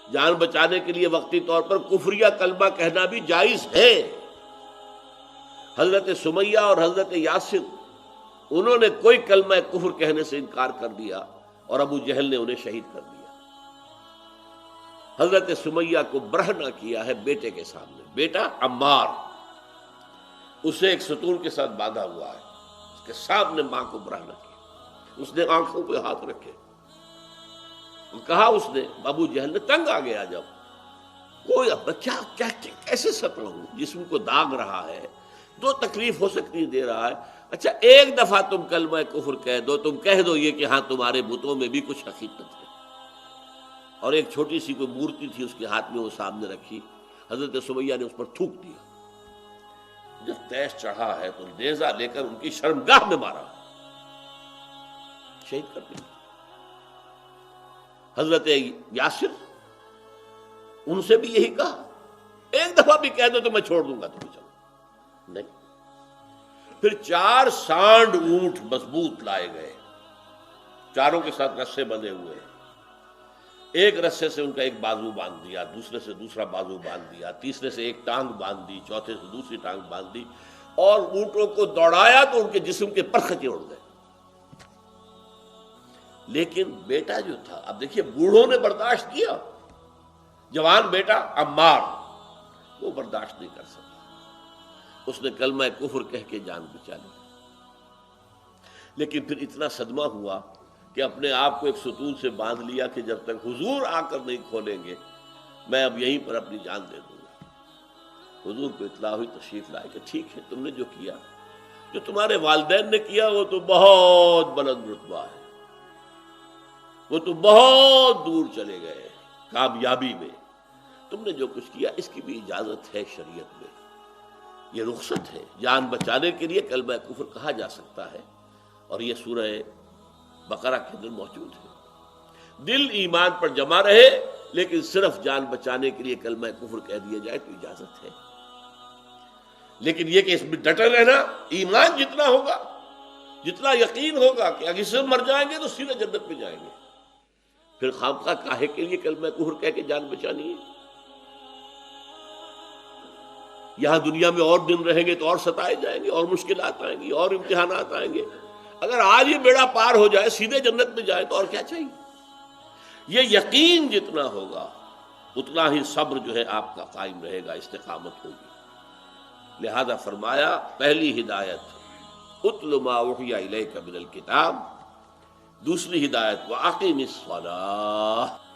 جان بچانے کے لیے وقتی طور پر کفریہ کلمہ کہنا بھی جائز ہے۔ حضرت سمیہ اور حضرت یاسر انہوں نے کوئی کلمہ کفر کہنے سے انکار کر دیا اور ابو جہل نے انہیں شہید کر دیا۔ حضرت سمیہ کو برہنہ کیا ہے بیٹے کے سامنے، بیٹا عمار اسے ایک ستون کے ساتھ باندھا ہوا ہے، اس کے سامنے ماں کو برہنہ کیا، اس نے آنکھوں پہ ہاتھ رکھے، کہا اس نے ابو جہل نے تنگ آ گیا جب کوئی بچہ کیسے ستاؤں، جسم کو داغ رہا ہے، دو تکلیف ہو سکتی دے رہا ہے، اچھا ایک دفعہ تم کلمہ کفر کہہ دو، تم کہہ دو یہ کہ ہاں تمہارے بتوں میں بھی کچھ حقیقت ہے۔ اور ایک چھوٹی سی کوئی مورتی تھی اس کے ہاتھ میں وہ سامنے رکھی، حضرت سمیہ نے اس پر تھوک دیا، جب تیش چڑھا ہے تو نیزہ لے کر ان کی شرمگاہ میں مارا، شہید کر دیا۔ حضرت یاسر ان سے بھی یہی کہا، ایک دفعہ بھی کہہ دو تو میں چھوڑ دوں گا تمہیں، چلو نہیں۔ پھر 4 سانڈ اونٹ مضبوط لائے گئے، چاروں کے ساتھ رسے بندھے ہوئے، ایک رسے سے ان کا ایک بازو باندھ دیا، دوسرے سے دوسرا بازو باندھ دیا، تیسرے سے ایک ٹانگ باندھ دی، چوتھے سے دوسری ٹانگ باندھ دی، اور اونٹوں کو دوڑایا تو ان کے جسم کے پرخچے اڑ گئے۔ لیکن بیٹا جو تھا، اب دیکھیے بوڑھوں نے برداشت کیا، جوان بیٹا عمار وہ برداشت نہیں کر سکتا، اس نے کلمہ کفر کہہ کے جان بچا لی۔ لیکن پھر اتنا صدمہ ہوا کہ اپنے آپ کو ایک ستون سے باندھ لیا کہ جب تک حضور آ کر نہیں کھولیں گے میں اب یہیں پر اپنی جان دے دوں گا۔ حضور کو اطلاع ہوئی، تشریف لائے کہ ٹھیک ہے، تم نے جو کیا، جو تمہارے والدین نے کیا وہ تو بہت بلند رتبہ ہے، وہ تو بہت دور چلے گئے کامیابی میں، تم نے جو کچھ کیا اس کی بھی اجازت ہے شریعت میں، یہ رخصت ہے، جان بچانے کے لیے کلمہ کفر کہا جا سکتا ہے، اور یہ سورہ بقرہ کے اندر موجود ہے۔ دل ایمان پر جمع رہے لیکن صرف جان بچانے کے لیے کلمہ کفر کہہ دیا جائے تو اجازت ہے، لیکن یہ کہ اس میں ڈٹے رہنا، ایمان جتنا ہوگا، جتنا یقین ہوگا کہ اگر اس سے مر جائیں گے تو سیدھے جنت میں جائیں گے، پھر خامخواہ کاہے کے لیے کلمہ کفر کہہ کے جان بچانی ہے؟ یہاں دنیا میں اور دن رہیں گے تو اور ستائے جائیں گے، اور مشکلات آئیں گی، اور امتحانات آئیں گے، اگر آج یہ بیڑا پار ہو جائے سیدھے جنت میں جائے تو اور کیا چاہیے؟ یہ یقین جتنا ہوگا اتنا ہی صبر جو ہے آپ کا قائم رہے گا، استقامت ہوگی۔ لہذا فرمایا پہلی ہدایت اتل ما اوحی الیک من الکتاب، دوسری ہدایت واقم الصلاۃ،